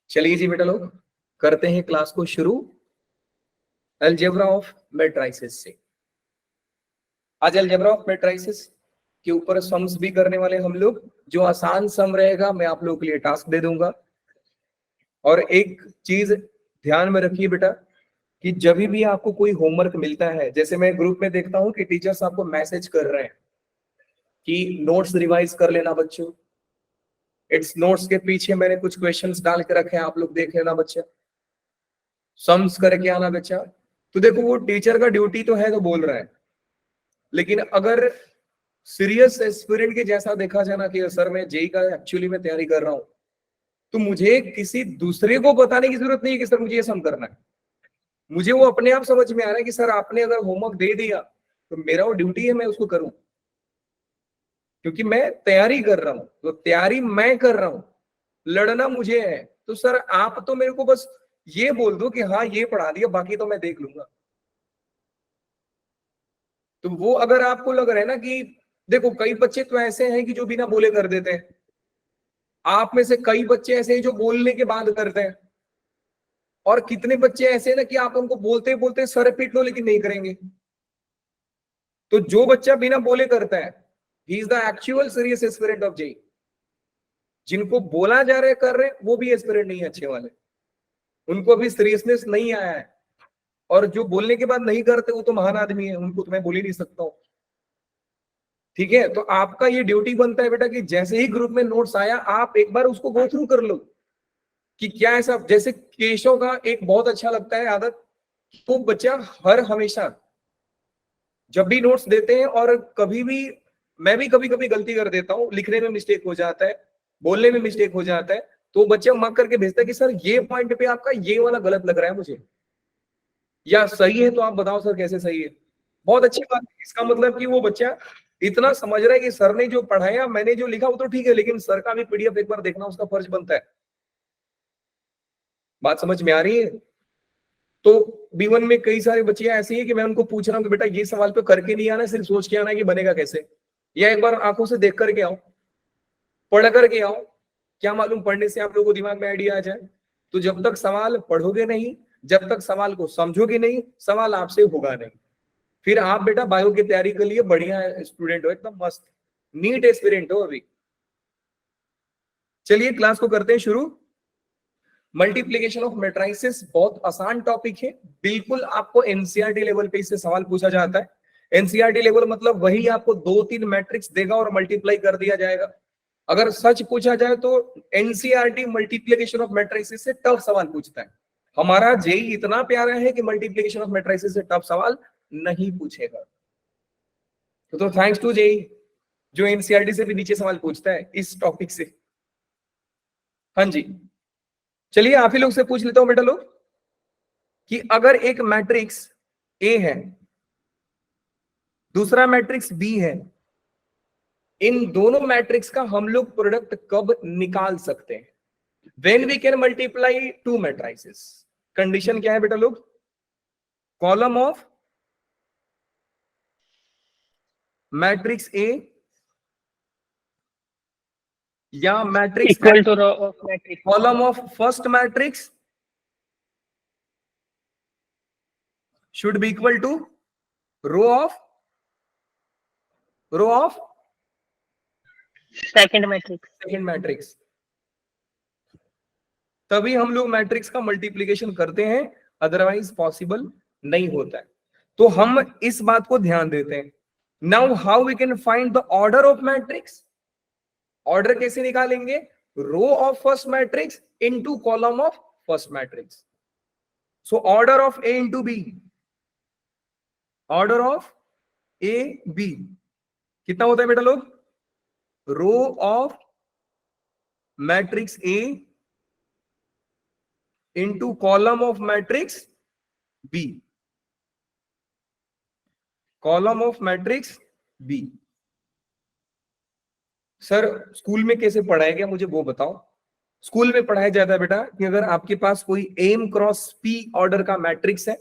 चलिए जी बेटा लोग, करते हैं क्लास को शुरू अलजेब्रा ऑफ मैट्रिसेस से। आज अलजेब्रा ऑफ मैट्रिसेस के ऊपर सम्स भी करने वाले हम लोग। जो आसान सम रहेगा मैं आप लोगों के लिए टास्क दे दूंगा। और एक चीज ध्यान में रखिए बेटा कि जब भी आपको कोई होमवर्क मिलता है, जैसे मैं ग्रुप में देखता हूं कि टीचर्स आपको मैसेज कर रहे हैं कि नोट्स रिवाइज कर लेना बच्चों, इट्स नोट्स के पीछे मैंने कुछ क्वेश्चंस डाल के रखे हैं, आप लोग देख लेना बच्चा, सम्स करके आना बच्चा। तो देखो वो टीचर का ड्यूटी तो है तो बोल रहा है, लेकिन अगर सीरियस एस्पिरेंट के जैसा देखा जाए ना कि सर मैं जेई का एक्चुअली में तैयारी कर रहा हूं, तो मुझे किसी दूसरे को बताने की जरूरत नहीं है कि सर मुझे ये सम करना है। मुझे वो अपने आप समझ में आ रहा है कि सर आपने अगर होमवर्क दे दिया तो मेरा वो ड्यूटी है मैं उसको करूं, क्योंकि मैं तैयारी कर रहा हूं। तो तैयारी मैं कर रहा हूं, लड़ना मुझे है। तो सर आप तो मेरे को बस ये बोल दो कि हाँ ये पढ़ा दिया, बाकी तो मैं देख लूंगा। तो वो अगर आपको लग रहा है ना कि देखो कई बच्चे तो ऐसे हैं कि जो बिना बोले कर देते हैं, आप में से कई बच्चे ऐसे हैं जो बोलने के बाद करते हैं, और कितने बच्चे ऐसे हैं ना कि आप उनको बोलते बोलते सर पीट लो लेकिन नहीं करेंगे। तो जो बच्चा बिना बोले करता है, he is the actual serious aspirant of JEE. जिनको बोला जा रहा है कर रहे वो भी एस्पिरेंट नहीं है अच्छे वाले, उनको अभी सीरियसनेस नहीं आया है। और जो बोलने के बाद नहीं करते वो तो महान आदमी है, उनको तो मैं बोल ही नहीं सकता हूं। ठीक है, तो आपका ये ड्यूटी बनता है बेटा कि जैसे ही ग्रुप में नोट्स आया आप एक बार उसको गो थ्रू कर लो कि क्या ऐसा। जैसे केशव का एक बहुत अच्छा लगता है आदत, तो बच्चा हर हमेशा जब भी नोट्स देते हैं, और कभी भी मैं भी कभी कभी गलती कर देता हूं, लिखने में मिस्टेक हो जाता है, बोलने में मिस्टेक हो जाता है, तो बच्चा मार्क करके भेजता है कि सर ये पॉइंट पे आपका ये वाला गलत लग रहा है मुझे, या सही है तो आप बताओ सर कैसे सही है। बहुत अच्छी बात है, इसका मतलब कि वो बच्चा इतना समझ रहा है कि सर ने जो पढ़ाया मैंने जो लिखा वो तो ठीक है, लेकिन सर का भी पीडीएफ एक बार देखना उसका फर्ज बनता है। बात समझ में आ रही है? तो B1 में कई सारे बच्चे ऐसे हैं कि मैं उनको पूछ रहा हूँ कि बेटा ये सवाल पे करके नहीं आना, सिर्फ सोच के आना है कि बनेगा कैसे, या एक बार आंखों से देख करके आओ, पढ़ करके आओ। क्या मालूम पढ़ने से आप लोगों को दिमाग में आइडिया आ जाए। तो जब तक सवाल पढ़ोगे नहीं, जब तक सवाल को समझोगे नहीं, सवाल आपसे होगा नहीं। फिर आप बेटा बायो की तैयारी के लिए बढ़िया स्टूडेंट हो, एकदम मस्त नीट एस्पिरेंट हो अभी। चलिए क्लास को करते हैं शुरू। मल्टीप्लीकेशन ऑफ मैट्रिसेस बहुत आसान टॉपिक है, बिल्कुल आपको एनसीईआरटी लेवल पे इससे सवाल पूछा जाता है। एनसीईआरटी लेवल मतलब वही आपको 2-3 मैट्रिक्स देगा और मल्टीप्लाई कर दिया जाएगा। अगर सच पूछा जाए तो एनसीईआरटी मल्टीप्लीकेशन ऑफ मैट्रिसेस से टफ सवाल पूछता है। हमारा जेई इतना प्यारा है कि मल्टीप्लीकेशन ऑफ मैट्रिसेस से टफ सवाल नहीं पूछेगा। तो थैंक्स टू जेई जो एनसीईआरटी से भी नीचे सवाल पूछता है इस टॉपिक से। हाँ जी, चलिए आप ही लोग से पूछ लेता हूं बेटा लोग कि अगर एक मैट्रिक्स ए है, दूसरा मैट्रिक्स बी है, इन दोनों मैट्रिक्स का हम लोग प्रोडक्ट कब निकाल सकते हैं? When we can multiply two matrices. Condition क्या है बेटा लोग? कॉलम ऑफ मैट्रिक्स ए या matrix equal to row of matrix, column of first matrix should be equal to row of second matrix. Second matrix. तभी हम लोग matrix का multiplication करते हैं, अदरवाइज पॉसिबल नहीं होता है। तो हम इस बात को ध्यान देते हैं। Now how we can find the order of matrix. Order कैसे निकालेंगे? Row of first matrix into column of first matrix. So order of A into B, order of A B कितना होता है बेटा लोग? Row of matrix A into column of matrix B, column of matrix B. Sir school में कैसे पढ़ाया गया मुझे वो बताओ। स्कूल में पढ़ाया जाता है बेटा कि अगर आपके पास कोई एम क्रॉस पी ऑर्डर का मैट्रिक्स है,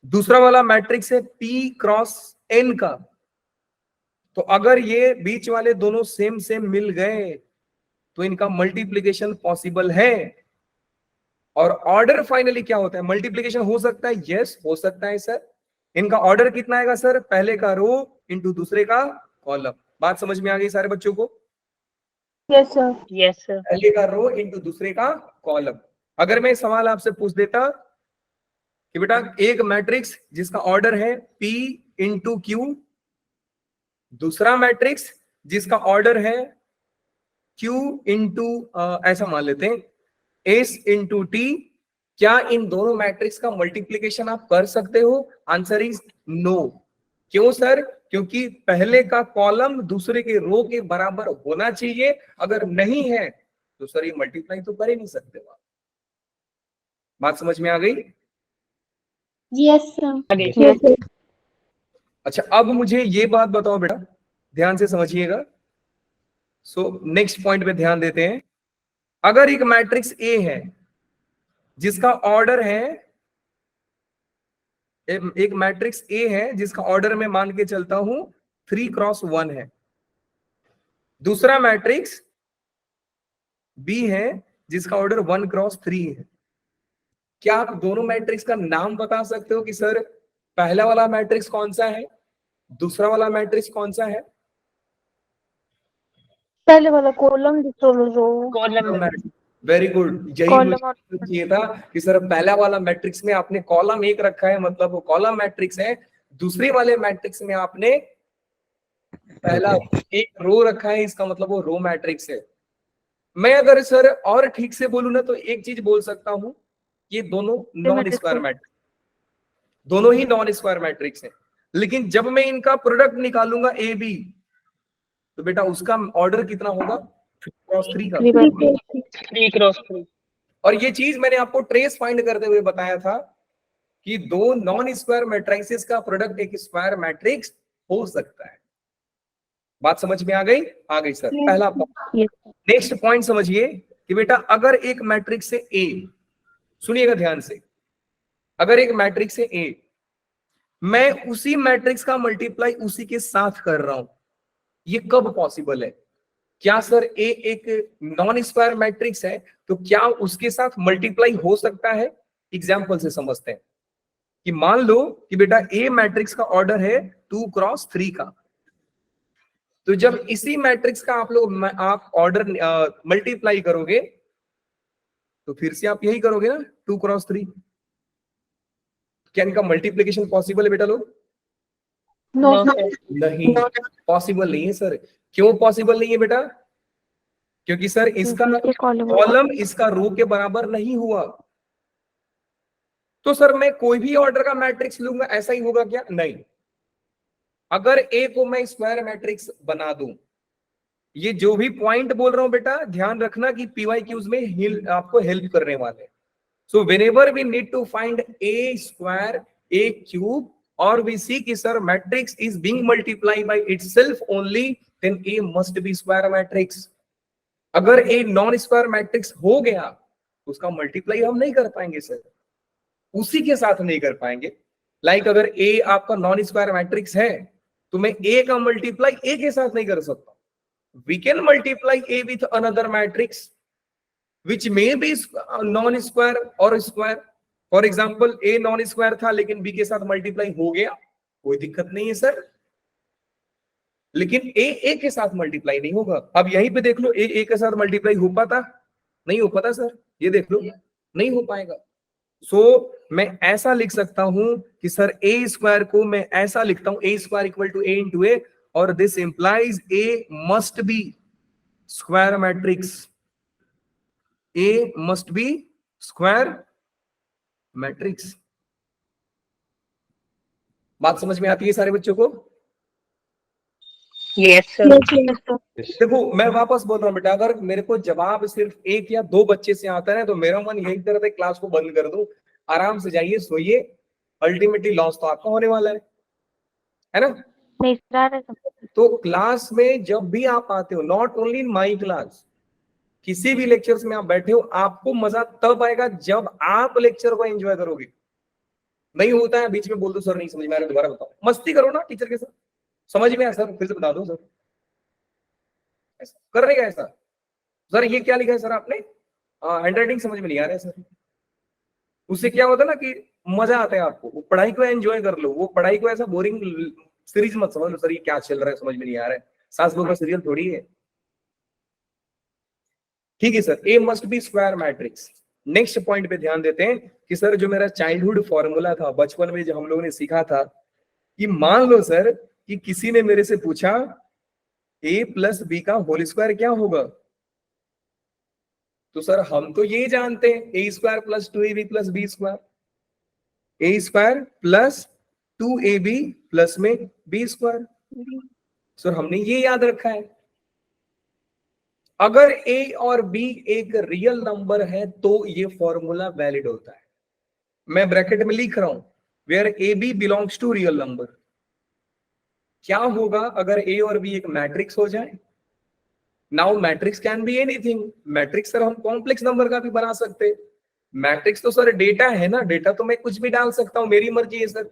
दूसरा वाला मैट्रिक्स है पी क्रॉस एन का, तो अगर ये बीच वाले दोनों सेम सेम मिल गए तो इनका मल्टीप्लीकेशन पॉसिबल है। और ऑर्डर फाइनली क्या होता है? मल्टीप्लीकेशन हो सकता है, यस हो सकता है सर। इनका ऑर्डर कितना आएगा सर? पहले का रो इंटू दूसरे का कॉलम। बात समझ में आ गई सारे बच्चों को? Yes sir. Yes, sir. पहले का रो इंटू दूसरे का कॉलम। अगर मैं सवाल आपसे पूछ देता कि बेटा एक मैट्रिक्स जिसका ऑर्डर है P इंटू क्यू, दूसरा मैट्रिक्स जिसका ऑर्डर है Q इंटू ऐसा मान लेते हैं S इंटू T, क्या इन दोनों मैट्रिक्स का मल्टीप्लीकेशन आप कर सकते हो? Answer is no. क्यों सर? क्योंकि पहले का कॉलम दूसरे के रो के बराबर होना चाहिए। अगर नहीं है तो सर ये मल्टीप्लाई तो कर ही नहीं सकते। बात समझ में आ गई? Yes sir. आगे। Yes sir. अच्छा, अब मुझे ये बात बताओ बेटा, ध्यान से समझिएगा। सो नेक्स्ट पॉइंट पे ध्यान देते हैं। अगर एक मैट्रिक्स ए है जिसका ऑर्डर है, एक मैट्रिक्स ए है जिसका ऑर्डर में मान के चलता हूं 3x1 है, दूसरा मैट्रिक्स बी है जिसका ऑर्डर 1x3 है, क्या आप दोनों मैट्रिक्स का नाम बता सकते हो कि सर पहला वाला मैट्रिक्स कौन सा है, दूसरा वाला मैट्रिक्स कौन सा है? पहले वाला कॉलम, दूसरा वाला रो। Column. Very good. यही कॉलम मुझे और चाहिए था कि सर पहला वाला मैट्रिक्स में आपने कॉलम एक रखा है, मतलब वो कॉलम मैट्रिक्स है। दूसरे वाले मैट्रिक्स में आपने पहला एक रो रखा है, इसका मतलब वो रो मैट्रिक्स है। मैं अगर सर और ठीक से बोलूं ना तो एक चीज बोल सकता हूं, ये दोनों नॉन स्क्वायर मैट्रिक्स, दोनों ही नॉन स्क्वायर मैट्रिक्स है। लेकिन जब मैं इनका प्रोडक्ट निकालूंगा ए बी, तो बेटा उसका ऑर्डर कितना होगा? 3x3 का। 3x3. और ये चीज मैंने आपको ट्रेस फाइंड करते हुए बताया था कि दो नॉन स्क्वायर मैट्रिक्सेस का प्रोडक्ट एक स्क्वायर मैट्रिक्स हो सकता है। बात समझ में आ गई? आ गई सर। पहला पॉइंट। नेक्स्ट पॉइंट समझिए कि बेटा अगर एक मैट्रिक्स से ए, सुनिएगा ध्यान से, अगर एक मैट्रिक्स से ए, मैं उसी मैट्रिक्स का मल्टीप्लाई उसी के साथ कर रहा हूं, ये कब पॉसिबल है? क्या सर ए एक नॉन स्क्वायर मैट्रिक्स है तो क्या उसके साथ मल्टीप्लाई हो सकता है? एग्जाम्पल से समझते हैं कि मान लो कि बेटा ए मैट्रिक्स का ऑर्डर है 2x3 का, तो जब इसी मैट्रिक्स का आप ऑर्डर मल्टीप्लाई करोगे तो फिर से आप यही करोगे ना, 2x3। क्या इनका मल्टीप्लीकेशन पॉसिबल है बेटा लोग? No No, sir. sir. नहीं, पॉसिबल नहीं है सर। क्यों पॉसिबल नहीं है बेटा? क्योंकि सर इसका कॉलम इसका रो के बराबर नहीं हुआ। तो सर मैं कोई भी ऑर्डर का मैट्रिक्स लूंगा ऐसा ही होगा क्या? नहीं। अगर ए को मैं स्क्वायर मैट्रिक्स बना दूं, ये जो भी पॉइंट बोल रहा हूं बेटा ध्यान रखना कि पीवाईक्यूज में आपको हेल्प करने वाले। So whenever we need to find a square, a cube, और वी सी कि sir matrix is being multiply by itself only, then A must be square matrix. अगर ए नॉन स्क्वायर मैट्रिक्स हो गया तो उसका multiply हम नहीं कर पाएंगे सर, उसी के साथ नहीं कर पाएंगे। लाइक अगर ए आपका नॉन स्क्वायर मैट्रिक्स है तो मैं ए का मल्टीप्लाई ए के साथ नहीं कर सकता। We can multiply A with another matrix which may be non square और square. For example A non square था लेकिन बी के साथ मल्टीप्लाई हो गया, कोई दिक्कत नहीं है सर, लेकिन ए के साथ मल्टीप्लाई नहीं होगा। अब यहीं पे देख लो, ए के साथ मल्टीप्लाई हो पाता? नहीं हो पाता सर, ये देख लो नहीं हो पाएगा। सो मैं ऐसा लिख सकता हूं कि सर ए स्क्वायर को मैं ऐसा लिखता हूं, A square equal to A into A, और this implies A must be square matrix, A must be square matrix. बात समझ में आती है सारे बच्चों को? Yes, sir. देखो मैं वापस बोल रहा हूं बेटा, अगर मेरे को जवाब सिर्फ एक या दो बच्चे से आता है तो मेरा मन यही करता है क्लास को बंद कर दूं, आराम से जाइए सोइए, अल्टीमेटली लॉस तो आपका होने वाला है ना? नहीं सर। तो क्लास में जब भी आप आते हो, not only in my class, किसी भी लेक्चर्स में आप बैठे हो, आपको मजा तब आएगा जब आप लेक्चर को एंजॉय करोगे। नहीं होता है बीच में बोल दो सर नहीं समझ में आ रहा, दोबारा बताओ, मस्ती करो ना टीचर के साथ, समझ में आया सर फिर से बता दो सर, ऐसा कर रहेगा ऐसा? सर ये क्या लिखा है सर आपने? हैंडराइटिंग समझ में नहीं आ रहा है सर, उससे क्या होता है ना कि मजा आता है आपको, वो पढ़ाई को एंजॉय कर लो, वो पढ़ाई को ऐसा बोरिंग सीरीज मत समझ लो सर ये क्या चल रहा है समझ में नहीं आ रहा है, सास बहू का सीरियल थोड़ी है। ठीक है sir, A must be square matrix. Next point पे ध्यान देते हैं कि सर जो मेरा चाइल्डहुड फॉर्मूला था बचपन में जो हम लोगों ने सीखा था, कि मान लो सर कि किसी ने मेरे से पूछा ए प्लस बी का होल स्क्वायर क्या होगा, तो सर हम तो ये जानते हैं A square plus 2ab plus B square, A square plus 2ab plus में बी स्क्वायर, सर हमने ये याद रखा है। अगर ए और बी एक रियल नंबर है तो ये फॉर्मूला वैलिड होता है। मैं ब्रैकेट में लिख रहा हूं where A B belongs to real number. क्या होगा अगर ए और बी एक मैट्रिक्स हो जाए? Now matrix can be anything. Matrix sir हम कॉम्प्लेक्स नंबर का भी बना सकते हैं। मैट्रिक्स तो सर डेटा है ना, डेटा तो मैं कुछ भी डाल सकता हूं, मेरी मर्जी है सर।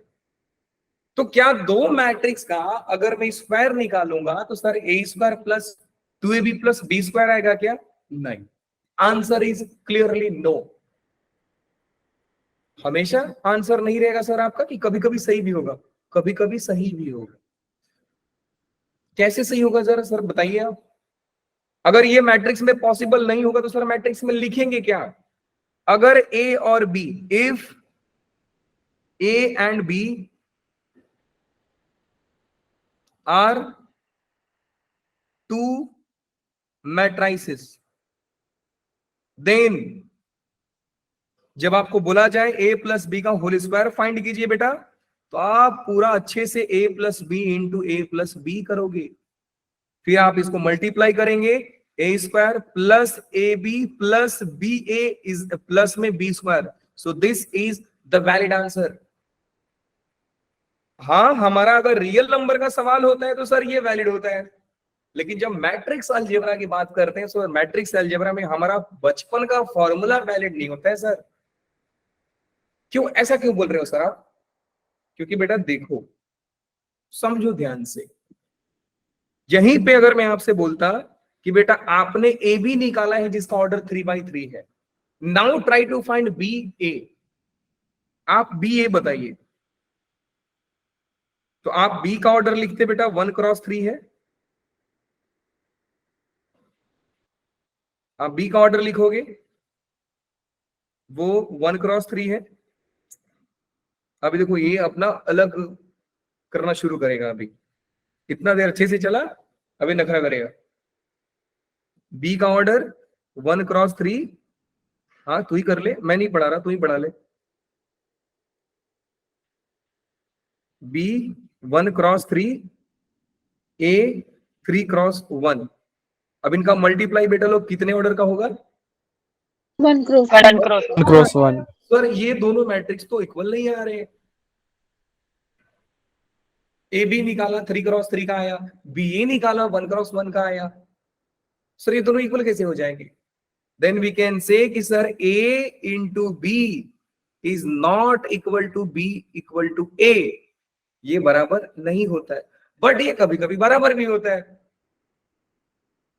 तो क्या दो मैट्रिक्स का अगर मैं स्क्वायर निकालूंगा तो sir A square plus 2ab plus B square आएगा क्या? नहीं। Answer is clearly no. हमेशा आंसर नहीं रहेगा सर आपका, कि कभी कभी सही भी होगा, कभी कभी सही भी होगा। कैसे सही होगा जरा सर बताइए आप। अगर ये मैट्रिक्स में पॉसिबल नहीं होगा तो सर मैट्रिक्स में लिखेंगे क्या? अगर ए और B, if A and B are two matrices, then जब आपको बोला जाए ए प्लस बी का होल स्क्वायर फाइंड कीजिए बेटा, तो आप पूरा अच्छे से A plus B into A plus B करोगे, फिर आप इसको मल्टीप्लाई करेंगे, A square plus A B plus B A is plus में B square, so this is the valid answer. हाँ, हमारा अगर रियल नंबर का सवाल होता है तो सर ये वैलिड होता है, लेकिन जब मैट्रिक्स अलजेब्रा की बात करते हैं सर मैट्रिक्स अलजेब्रा में हमारा बचपन का फॉर्मूला वैलिड नहीं होता है सर। क्यों, ऐसा क्यों बोल रहे हो सर आप? क्योंकि बेटा देखो, समझो ध्यान से, यहीं पे अगर मैं आपसे बोलता कि बेटा आपने ए बी निकाला है जिसका ऑर्डर 3/3 है, now try to find B A, आप बी ए बताइए, तो आप बी का ऑर्डर लिखते बेटा 1×3 है, आप बी का ऑर्डर लिखोगे वो 1×3 है। अभी देखो ये अपना अलग करना शुरू करेगा, अभी इतना देर अच्छे से चला, अभी नखरा करेगा। बी का ऑर्डर 1×3, हाँ तू ही कर ले, मैं नहीं पढ़ा रहा, तू ही पढ़ा ले। बी 1×3, ए 3×1। अब इनका मल्टीप्लाई बेटा लोग कितने ऑर्डर का होगा? 1×1 सर ये दोनों मैट्रिक्स तो इक्वल नहीं आ रहे। ए बी निकाला 3×3 का आया, बी ए निकाला 1×1 का आया, सर ये दोनों इक्वल कैसे हो जाएंगे? देन वी कैन से कि sir A into B is not equal to B equal to A, ये बराबर नहीं होता है, बट ये कभी कभी बराबर भी होता है,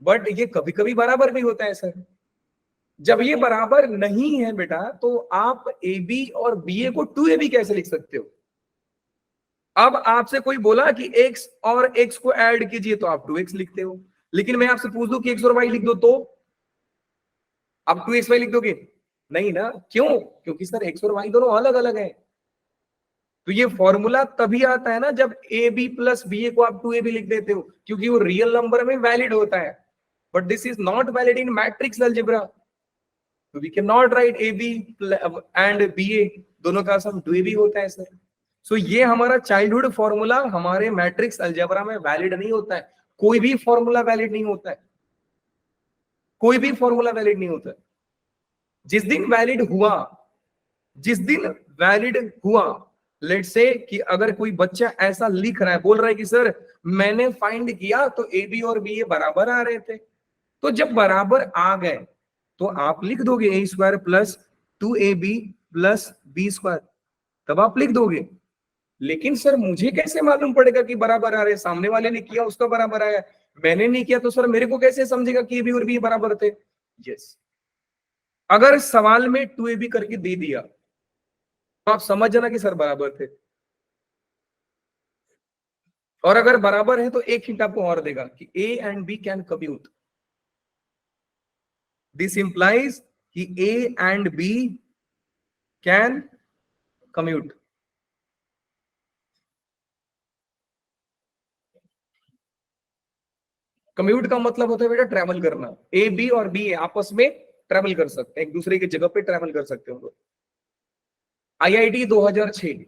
बट ये कभी कभी बराबर भी होता है सर। जब ये बराबर नहीं है बेटा तो आप ए बी और बी ए को 2ab कैसे लिख सकते हो? अब आपसे कोई बोला कि x और x को ऐड कीजिए तो आप 2x लिखते हो, लेकिन मैं आपसे पूछ दूं कि x और y लिख दो तो आप 2xy लिख दोगे? नहीं ना। क्यों? क्योंकि सर x और y दोनों अलग अलग हैं। तो ये फॉर्मूला तभी आता है ना जब ए बी प्लस बी ए को आप 2ab लिख देते हो, क्योंकि वो रियल नंबर में वैलिड होता है, but this is not valid in matrix algebra, तो we can not write A B and B A, दोनों का सम 2ab होता है सर। सो ये हमारा चाइल्डहुड फॉर्मूला हमारे मैट्रिक्स अलजेब्रा में वैलिड नहीं होता है। कोई भी फॉर्मूला वैलिड नहीं होता है, कोई भी फॉर्मूला वैलिड नहीं होता है। जिस दिन वैलिड हुआ, जिस दिन वैलिड हुआ, लेट्स से कि अगर कोई बच्चा ऐसा लिख रहा है, बोल रहा है कि सर मैंने फाइंड किया तो ए बी और बी ए बराबर आ रहे थे, तो जब बराबर आ गए तो आप लिख दोगे A square plus 2ab plus B square, तब आप लिख दोगे। लेकिन सर मुझे कैसे मालूम पड़ेगा कि बराबर आ रहे? सामने वाले ने किया उसका बराबर आया, मैंने नहीं किया, तो सर मेरे को कैसे समझेगा कि ए बी और बी बराबर थे? यस, अगर सवाल में 2ab करके दे दिया तो आप समझ जाना कि सर बराबर थे। और अगर बराबर है तो एक हिंट आपको और देगा कि A and B can commute. This implies कि A and B can commute. Commute का मतलब होता है बेटा ट्रैवल करना। ए बी और बी आपस में ट्रैवल कर सकते हैं, एक दूसरे की जगह पे ट्रैवल कर सकते हो। आईआईटी 2006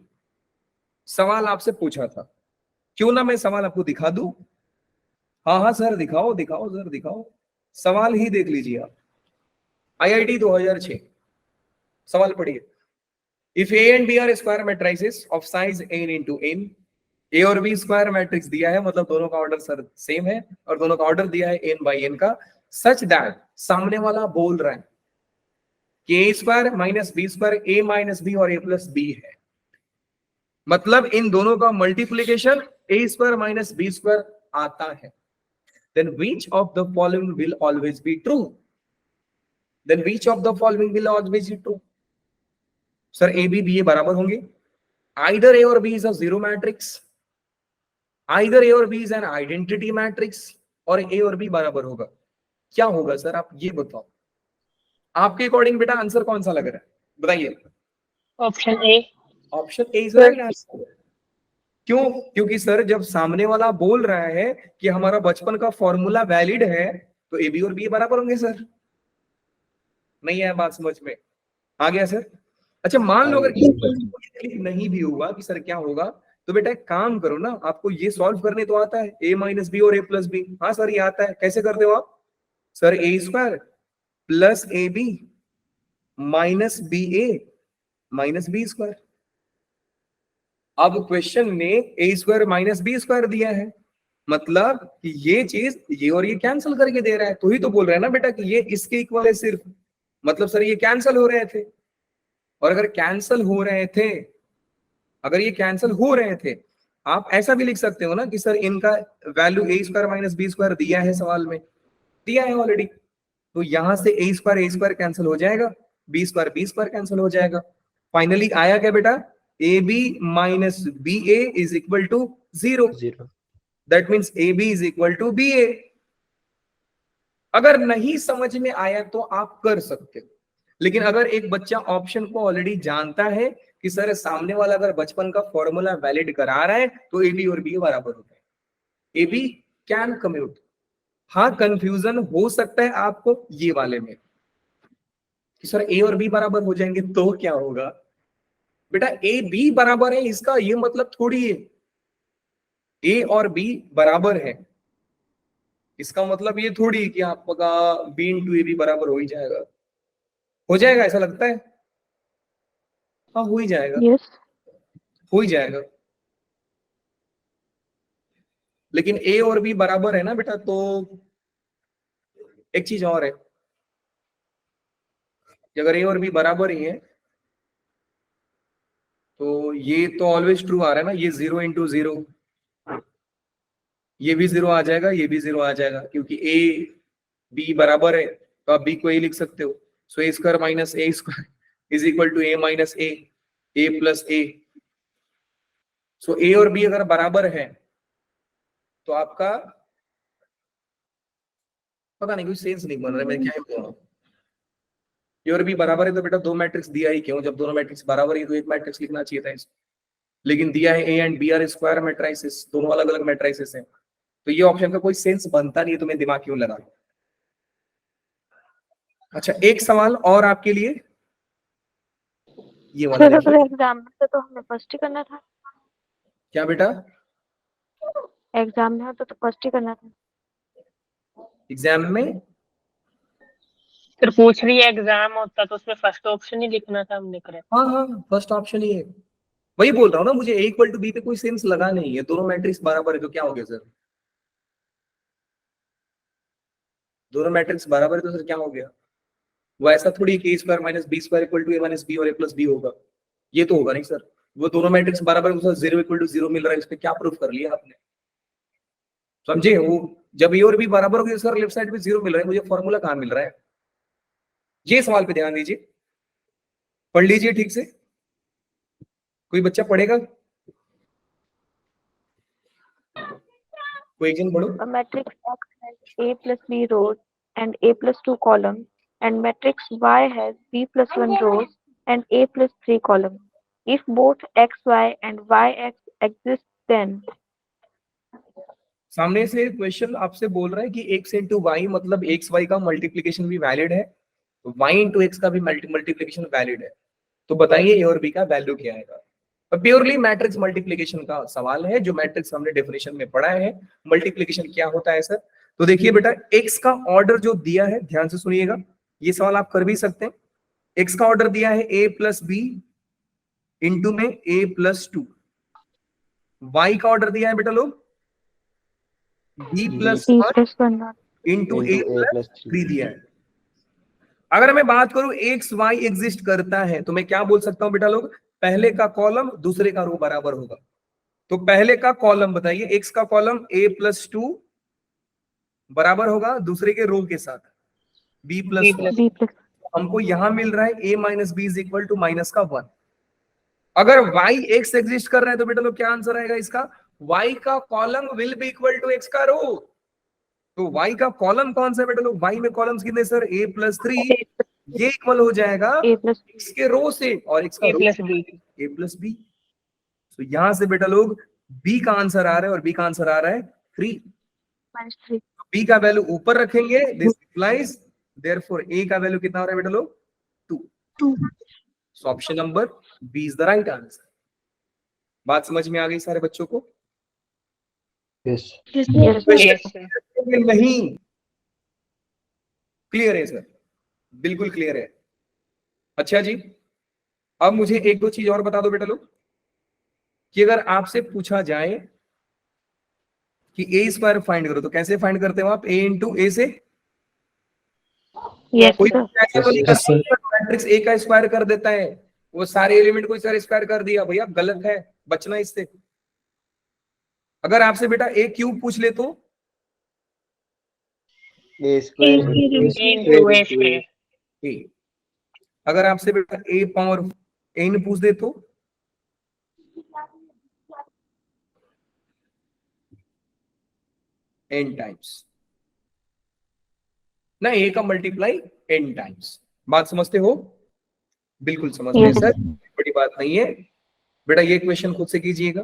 सवाल आपसे पूछा था, क्यों ना मैं सवाल आपको दिखा दूं। हाँ हाँ सर दिखाओ दिखाओ सर दिखाओ, सवाल ही देख लीजिए आप। आईआईटी 2006 सवाल पढ़िए। If A and B are square matrices of size n into n, A और बी स्क्वायर मैट्रिक्स दिया है, मतलब दोनों का ऑर्डर सर सेम है और दोनों का ऑर्डर दिया है n बाई n का, सच दैट सामने वाला बोल रहा है कि A square minus B square A minus B और ए प्लस बी है, मतलब इन दोनों का मल्टीप्लीकेशन ए स्क्वायर माइनस बी स्क्वायर आता है, then which of the following will always be true? Then which of the following will always be true? Sir A B B A बराबर होंगे, either A और B is a zero matrix, either A और B is an identity matrix, और A और B बराबर होगा। क्या होगा सर आप ये बताओ, आपके अकॉर्डिंग बेटा आंसर कौन सा लग रहा है बताइए। Option A. Option A is right answer. क्यों? क्योंकि सर जब सामने वाला बोल रहा है कि हमारा बचपन का फॉर्मूला वैलिड है तो ए बी और बी बराबर होंगे सर। नहीं है बात समझ में? आ गया सर? अच्छा मान लो अगर किसी बच्चे को ये क्लिक नहीं भी हुआ कि सर क्या होगा, तो बेटा एक काम करो ना, आपको ये सॉल्व करने तो आता है, ए माइनस बी और ए प्लस बी। हाँ सर ये आता है, कैसे करते हो आप? Sir A square plus A B minus B A minus B square. अब क्वेश्चन ने A square minus B square दिया है, मतलब कि ये चीज ये और ये कैंसिल करके दे रहा है, तो ही तो बोल रहे हैं ना बेटा कि ये इसके इक्वल है सिर्फ, मतलब सर ये कैंसिल हो रहे थे। और अगर कैंसिल हो रहे थे, अगर ये कैंसिल हो रहे थे, आप ऐसा भी लिख सकते हो ना कि सर इनका वैल्यू ए स्क्वायर माइनस बी स्क्वायर दिया है, सवाल में दिया है ऑलरेडी, तो यहां से ए स्क्वायर कैंसिल हो जाएगा, बी स्क्वायर कैंसिल हो जाएगा। फाइनली आया क्या बेटा? A B minus B A is equal to zero. That means A B is equal to B A. अगर नहीं समझ में आया तो आप कर सकते हो, लेकिन अगर एक बच्चा ऑप्शन को ऑलरेडी जानता है कि सर सामने वाला अगर बचपन का फॉर्मूला वैलिड करा रहा है तो ए बी और बी बराबर होता है, ए बी कैन कम्यूट। हाँ कंफ्यूजन हो सकता है आपको ये वाले में कि सर ए और बी बराबर हो जाएंगे तो क्या होगा। बेटा ए बी बराबर है इसका ये मतलब थोड़ी है ए और बी बराबर है, इसका मतलब ये थोड़ी कि आपका बी इंटू ए बी बराबर हो ही जाएगा। हो जाएगा ऐसा लगता है? हाँ हो ही जाएगा। यस हो ही जाएगा, लेकिन ए और बी बराबर है ना बेटा, तो एक चीज और है कि अगर ए और बी बराबर ही है तो ये तो ऑलवेज ट्रू आ रहा है ना, ये 0 इंटू 0, ये भी 0 आ जाएगा, ये भी 0 आ जाएगा, क्योंकि ए बी बराबर है तो आप बी को ए लिख सकते हो। So A square minus A square is equal to A minus A plus A. So A और बी अगर बराबर है तो आपका पता नहीं, कोई सेंस नहीं बन रहा है मैं क्या ही बोल रहा हूँ। ए और बी बराबर है तो बेटा दो मैट्रिक्स दिया ही क्यों, जब दोनों मैट्रिक्स बराबर है तो एक मैट्रिक्स लिखना चाहिए था इसको, लेकिन दिया है A and B are square matrices, दोनों अलग अलग मैट्रिसेस हैं, तो ये ऑप्शन का कोई सेंस बनता नहीं है, तो मैं दिमाग क्यों लगा। अच्छा एक सवाल और आपके लिए, ये वाला सर देखिए। अगर एग्जाम में तो हमें फर्स्ट ही करना था। क्या बेटा? एग्जाम में होता तो फर्स्ट ही करना था। एग्जाम में फिर पूछ रही है एग्जाम होता तो उसमें फर्स्ट ऑप्शन ही लिखना था, हमने करेक्ट। हाँ हाँ फर्स्ट ऑप्शन ही है, वही बोल रहा हूँ ना, मुझे ए इक्वल टू बी पे कोई सेंस लगा नहीं है, दोनों मैट्रिक्स बराबर है तो क्या हो गया सर, दोनों मैट्रिक्स बराबर है तो सर क्या हो गया। वो ऐसा थोड़ी कि A square minus B square equal to A minus B और ए प्लस बी होगा, ये तो होगा नहीं सर। वो दोनों मैट्रिक्स बराबर है तो सर 0 इक्वल टू 0 मिल रहा है, इस पे क्या प्रूफ कर लिया आपने, समझे? वो जब ए और बी बराबर हो गए सर लेफ्ट साइड पे 0 मिल रहा है, मुझे फॉर्मूला कहाँ मिल रहा है। ये सवाल पे ध्यान दीजिए, पढ़ लीजिए ठीक से। कोई बच्चा पढ़ेगा? कोई एक जन पढ़ो। A matrix X has A plus B rows and A plus 2 columns, and matrix Y has B plus 1 rows and A plus 3 columns. If both XY and YX exist, then सामने से क्वेश्चन आपसे बोल रहा है कि x into Y मतलब x Y का multiplication भी वैलिड है, y इंटू एक्स का भी मल्टीप्लीकेशन वैलिड है, तो बताइए ए और बी का वैल्यू क्या आएगा। प्योरली मैट्रिक्स मल्टीप्लीकेशन का सवाल है, जो मैट्रिक्स हमने डेफिनेशन में पढ़ा है। मल्टीप्लीकेशन क्या होता है सर? तो देखिए बेटा, एक्स का ऑर्डर जो दिया है, ध्यान से सुनिएगा, ये सवाल आप कर भी सकते हैं। एक्स का ऑर्डर दिया है ए प्लस बी इंटू में ए प्लस 2। वाई का ऑर्डर दिया है बेटा लोग b plus B 1 plus 1 into A plus 3 दिया है। अगर मैं बात करूं एक्स वाई एग्जिस्ट करता है, तो मैं क्या बोल सकता हूं बेटा लोग? पहले का कॉलम दूसरे का रो बराबर होगा। तो पहले का कॉलम बताइए, एक्स का कॉलम a प्लस 2 बराबर होगा दूसरे के रो के साथ b प्लस 1। B plus हमको यहां मिल रहा है a minus B is equal to minus का 1। अगर y x एग्जिस्ट कर रहा है तो बेटा लोग क्या आंसर आएगा इसका? y का column will be equal to x का रो। तो y का कॉलम कौन सा है बेटा लोग? y में कॉलम्स कितने सर? a प्लस 3, ये इक्वल हो जाएगा A plus x के रो से, और x का A row plus B. a plus B. तो यहां से बेटा लोग b का आंसर आ रहा है, और b का आंसर आ रहा है 3। minus 3. b का वैल्यू ऊपर रखेंगे, दिस इंप्लाइज देयरफॉर a का वैल्यू कितना हो रहा है बेटा लोग? 2। So option number B is the right answer. बात समझ में आ गई सारे बच्चों को? Yes, Yes, sir. नहीं, क्लियर है सर? बिल्कुल क्लियर है। अच्छा जी, अब मुझे एक दो चीज और बता दो बेटा लोग, कि अगर आपसे पूछा जाए कि ए स्क्वायर फाइंड करो, तो कैसे फाइंड करते हो आप? ए इंटू ए से? yes, कोई sir. ऐसा तो नहीं करता मैट्रिक्स ए का स्क्वायर कर देता है, वो सारे एलिमेंट को सर स्क्वायर कर दिया, भैया गलत है, बचना इससे। अगर आपसे बेटा ए क्यूब पूछ ले तो? A square Into A square. ए। अगर आपसे बेटा ए पावर एन पूछ दे तो? एन टाइम्स ना, ए का मल्टीप्लाई एन टाइम्स। बात समझते हो? बिल्कुल समझते हैं Yes. सर, बड़ी बात नहीं है बेटा। ये क्वेश्चन खुद से कीजिएगा,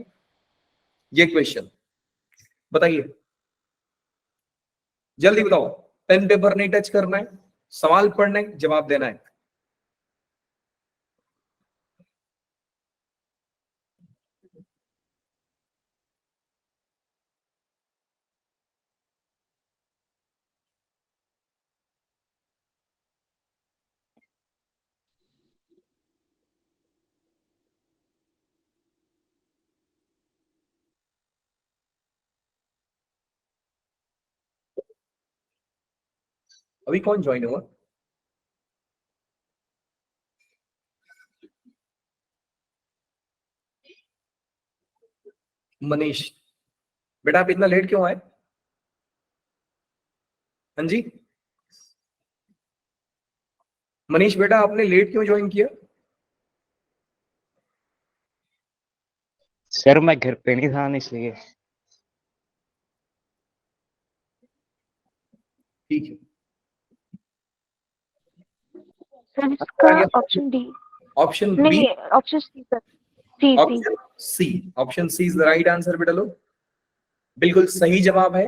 ये क्वेश्चन बताइए, जल्दी बताओ। पेन पेपर नहीं टच करना है, सवाल पढ़ना है, जवाब देना है। अभी कौन ज्वाइन हुआ? मनीष। बेटा आप इतना लेट क्यों आए? हाँ जी मनीष बेटा, आपने लेट क्यों ज्वाइन किया? सर मैं घर पे नहीं था इसलिए। ठीक है, सर इसका ऑप्शन डी ऑप्शन बी, नहीं, option C sir. C option C, option C is the right answer बेटा लोग, बिल्कुल सही जवाब है।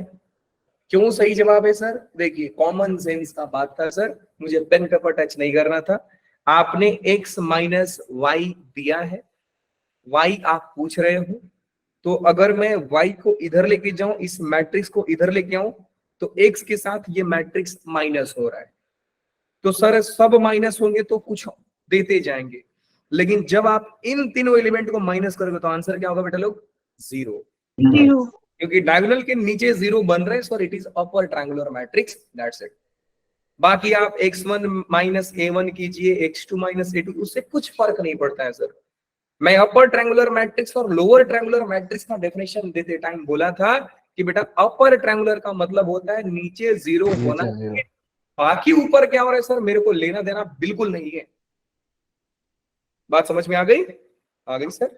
क्यों सही जवाब है सर? देखिए कॉमन सेंस का बात था सर, मुझे पेन पेपर टच नहीं करना था। आपने x माइनस वाई दिया है, y आप पूछ रहे हो, तो अगर मैं y को इधर लेके जाऊं, इस मैट्रिक्स को इधर लेके आऊं, तो x के साथ ये मैट्रिक्स माइनस हो रहा है। तो सर सब माइनस होंगे तो कुछ देते जाएंगे, लेकिन जब आप इन तीनों एलिमेंट को माइनस करोगे तो आंसर क्या होगा बेटा लोग? 0। क्योंकि डायगोनल के नीचे 0 बन रहे हैं, so it is upper triangular matrix, that's it. बाकी आप x1 माइनस a1 कीजिए, x2 माइनस a2, उससे कुछ फर्क नहीं पड़ता है सर। मैं अपर ट्रायंगुलर मैट्रिक्स और लोअर ट्रायंगुलर मैट्रिक्स का डेफिनेशन देते टाइम बोला था कि बेटा अपर ट्रायंगुलर का मतलब होता है नीचे 0 होना चाहिए, बाकी ऊपर क्या हो रहा है सर मेरे को लेना देना बिल्कुल नहीं है। बात समझ में आ गई? आ गई सर?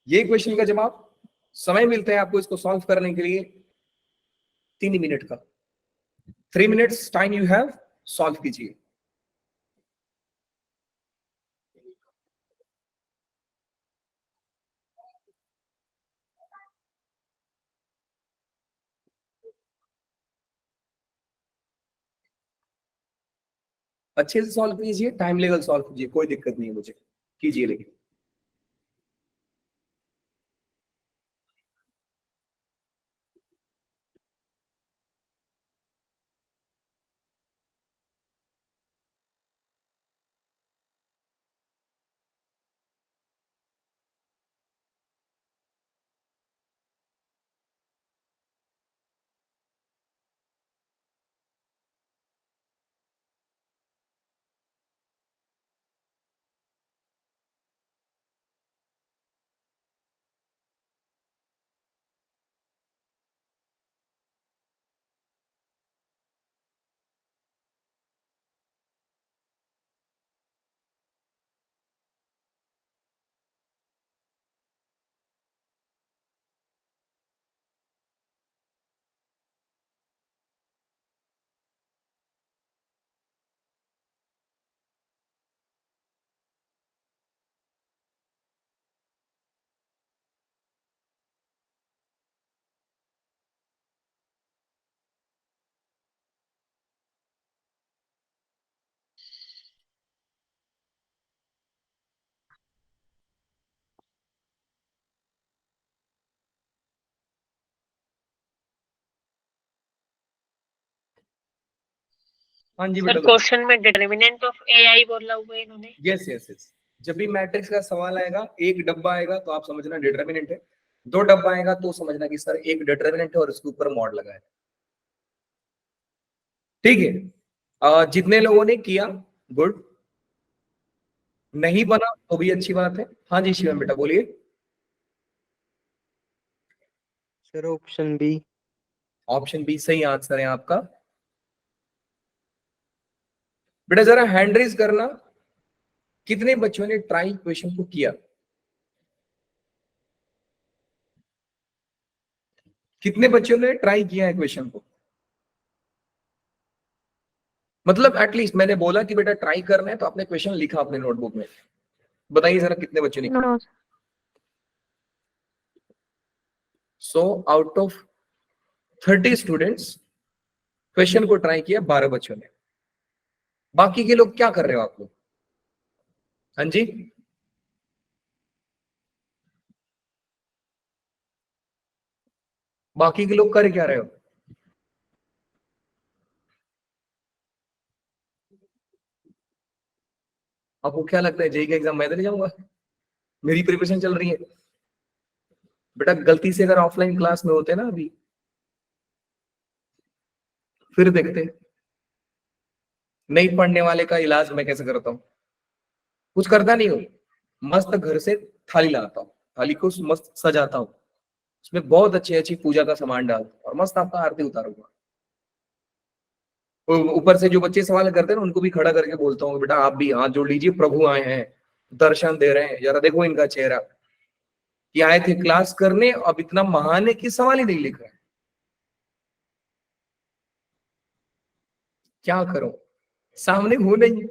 ये क्वेश्चन का जवाब, समय मिलता है आपको इसको सॉल्व करने के लिए 3 मिनट का, 3 minutes time you have, solve कीजिए। अच्छे से सॉल्व कीजिए, टाइम लेवल सॉल्व कीजिए, कोई दिक्कत नहीं है मुझे, कीजिए लेकिन। हाँ जी सर बेटा। क्वेश्चन में डिटर्मिनेंट ऑफ AI बोला हुआ है इन्होंने। यस यस यस, जब भी मैट्रिक्स का सवाल आएगा, एक डब्बा आएगा तो आप समझना डिटर्मिनेंट है, 2 डब्बा आएगा तो समझना कि सर एक डिटर्मिनेंट है और इसके ऊपर मॉड लगा है। ठीक है, जितने लोगों ने किया गुड, नहीं बना तो भी अच्छी बात है। हाँ जी शिवम बेटा बोलिए। Sir option B. Option B सही आंसर है आपका। बेटा जरा हैंड रेज करना, कितने बच्चों ने ट्राई क्वेश्चन को किया, कितने बच्चों ने ट्राई किया है क्वेश्चन को? मतलब एटलीस्ट मैंने बोला कि बेटा ट्राई करना है तो आपने क्वेश्चन लिखा अपने नोटबुक में, बताइए जरा कितने बच्चों ने? No. So out of 30 students question को ट्राई किया 12 बच्चों ने। बाकी के लोग क्या कर रहे हो आप लोग? हाँ जी, बाकी के लोग कर क्या रहे हो? आपको क्या लगता है जेई का एग्जाम मैं देने जाऊंगा? मेरी प्रिपरेशन चल रही है। बेटा गलती से अगर ऑफलाइन क्लास में होते ना अभी, फिर देखते। नहीं पढ़ने वाले का इलाज मैं कैसे करता हूँ? कुछ करता नहीं हूँ, मस्त घर से थाली लाता हूँ, थाली को मस्त सजाता हूँ, उसमें बहुत अच्छी अच्छी पूजा का सामान डालता हूँ और मस्त आपका आरती उतारूंगा। ऊपर से जो बच्चे सवाल करते हैं ना उनको भी खड़ा करके बोलता हूँ बेटा आप भी हाथ जोड़ लीजिए, प्रभु आए हैं, दर्शन दे रहे हैं, जरा देखो इनका चेहरा कि आए थे क्लास करने, अब इतना महान है कि सवाल ही नहीं लिख रहे। क्या करो, सामने हो नहीं,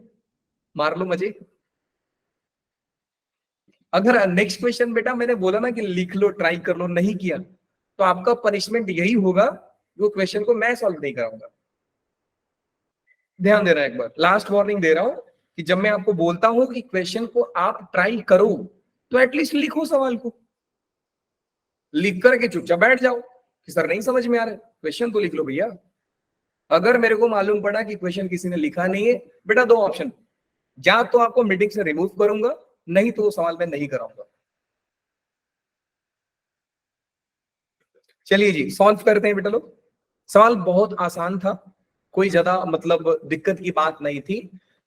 मार लो मजे। अगर नेक्स्ट क्वेश्चन बेटा मैंने बोला ना कि लिख लो ट्राई कर लो, नहीं किया तो आपका पनिशमेंट यही होगा, वो क्वेश्चन को मैं सॉल्व नहीं कराऊंगा। ध्यान देना, एक बार लास्ट वार्निंग दे रहा हूं कि जब मैं आपको बोलता हूं कि क्वेश्चन को आप ट्राई करो तो एटलीस्ट लिखो सवाल को, लिख करके चुपचाप बैठ जाओ कि सर नहीं समझ में आ रहा है, क्वेश्चन तो लिख लो भैया। अगर मेरे को मालूम पड़ा कि क्वेश्चन किसी ने लिखा नहीं है, बेटा 2 ऑप्शन, या तो आपको मीटिंग से रिमूव करूंगा, नहीं तो वो सवाल मैं नहीं कराऊंगा। चलिए जी सॉल्व करते हैं बेटा लोग। सवाल बहुत आसान था, कोई ज्यादा मतलब दिक्कत की बात नहीं थी,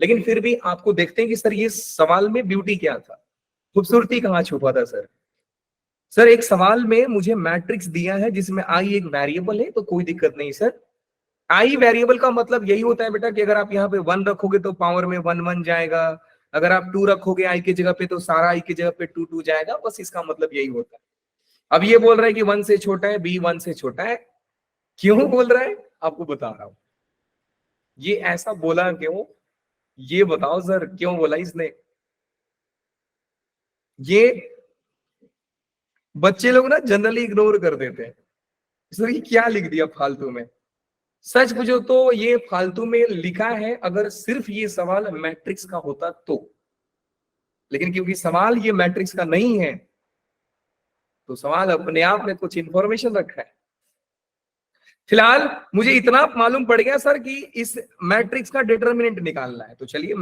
लेकिन फिर भी आपको देखते हैं कि सर ये सवाल में ब्यूटी क्या था, खूबसूरती कहाँ छुपा था सर। सर एक सवाल में मुझे मैट्रिक्स दिया है जिसमें आई एक वेरिएबल है, तो कोई दिक्कत नहीं सर। आई वेरिएबल का मतलब यही होता है बेटा कि अगर आप यहाँ पे 1 रखोगे तो पावर में 1 1 जाएगा, अगर आप 2 रखोगे आई की जगह पे तो सारा आई की जगह पे 2 2 जाएगा, बस इसका मतलब यही होता है। अब ये बोल रहा है कि 1 से छोटा है, बी 1 से छोटा है, क्यों बोल रहा है आपको बता रहा हूं। ये ऐसा बोला क्यों, ये बताओ सर, क्यों बोला इसने। ये बच्चे लोग ना जनरली इग्नोर कर देते हैं, सर ये क्या लिख दिया फालतू में। सच पूछो तो ये फालतू में लिखा है अगर सिर्फ ये सवाल मैट्रिक्स का होता तो, लेकिन क्योंकि सवाल ये मैट्रिक्स का नहीं है तो सवाल अपने आप में कुछ इंफॉर्मेशन रखा है। फिलहाल मुझे इतना मालूम पड़ गया सर कि इस मैट्रिक्स का डिटरमिनेंट निकालना है, तो चलिए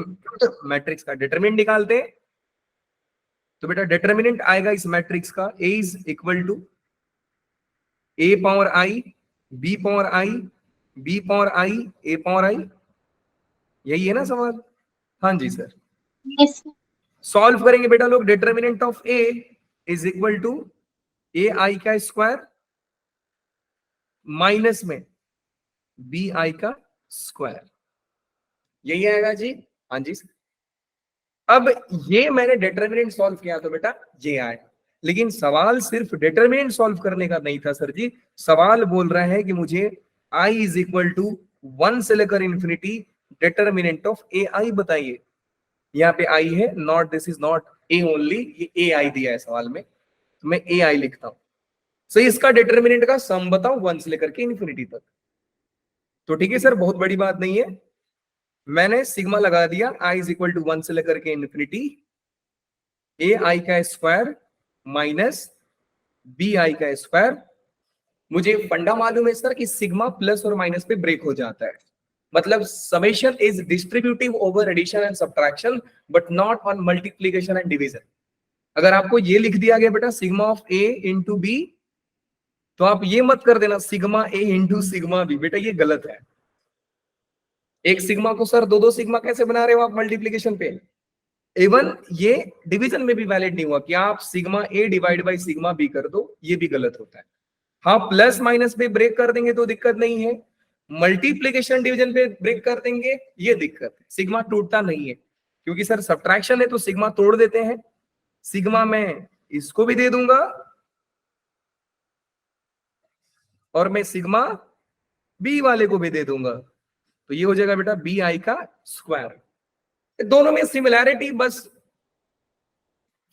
मैट्रिक्स का डिटरमिनेंट निकालते हैं। तो बेटा डिटरमिनेंट आएगा इस मैट्रिक्स का A is equal to A power I B power I B power I A power I, यही है ना सवाल। हाँ जी सर, सॉल्व करेंगे बेटा लोग। Determinant of A is equal to AI का स्क्वायर माइनस में BI का स्क्वायर, यही आएगा जी। हाँ जी सर, अब ये मैंने डिटरमिनेंट सॉल्व किया तो बेटा ये आया, लेकिन सवाल सिर्फ डिटरमिनेंट सॉल्व करने का नहीं था सर जी। सवाल बोल रहा है कि मुझे I इज इक्वल टू 1 से लेकर इंफिनिटी डिटरमिनेंट ऑफ AI बताइए। यहाँ पे I है, not this is not A only, ये AI दिया है सवाल में, तो मैं AI लिखता हूं। सो इसका डिटरमिनेंट का सम बताओ 1 से लेकर के इंफिनिटी तक। तो ठीक है सर, बहुत बड़ी बात नहीं है, मैंने सिग्मा लगा दिया। I इज इक्वल टू 1 से लेकर के इंफिनिटी AI का स्क्वायर माइनस BI का स्क्वायर। मुझे फंडा मालूम है सर कि सिग्मा प्लस और माइनस पे ब्रेक हो जाता है, मतलब summation is distributive over addition and subtraction but not on multiplication and division. अगर आपको ये लिख दिया गया बेटा sigma of A into B, तो आप ये मत कर देना sigma A into sigma B, बेटा ये गलत है। एक सिग्मा को सर दो सिग्मा कैसे बना रहे हो आप मल्टीप्लीकेशन पे। इवन ये डिवीजन में भी वैलिड नहीं हुआ कि आप sigma A divide by sigma B कर दो, ये भी गलत होता है। हाँ प्लस माइनस पे ब्रेक कर देंगे तो दिक्कत नहीं है, मल्टीप्लीकेशन डिवीजन पे ब्रेक कर देंगे ये दिक्कत है। सिग्मा टूटता नहीं है क्योंकि सर सब्ट्रैक्शन है तो सिग्मा तोड़ देते हैं। सिग्मा मैं इसको भी दे दूंगा और मैं सिग्मा बी वाले को भी दे दूंगा, तो ये हो जाएगा बेटा BI का स्क्वायर। दोनों में सिमिलैरिटी, बस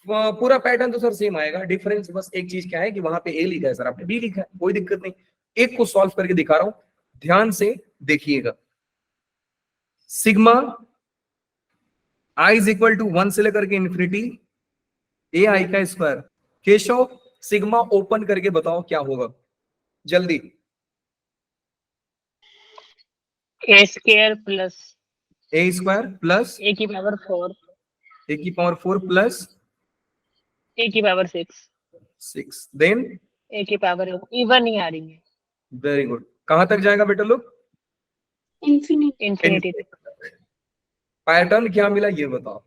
पूरा पैटर्न तो सर सेम आएगा, डिफरेंस बस एक चीज क्या है कि वहां पे A लिखा है सर, आपने B लिखा है, कोई दिक्कत नहीं। एक को सॉल्व करके दिखा रहा हूं, ध्यान से देखिएगा। Sigma I is equal to 1 से लेकर के इंफिनिटी AI का स्क्वायर। केशव सिग्मा ओपन करके बताओ क्या होगा जल्दी। A square plus A square plus A की पावर 4 A की पावर 4 प्लस A की पावर 6 देन A की पावर 8 इवन ही आ रही है, वेरी गुड। कहां तक जाएगा बेटा लोग, इंफिनिटी तक। पैटर्न क्या मिला ये बताओ,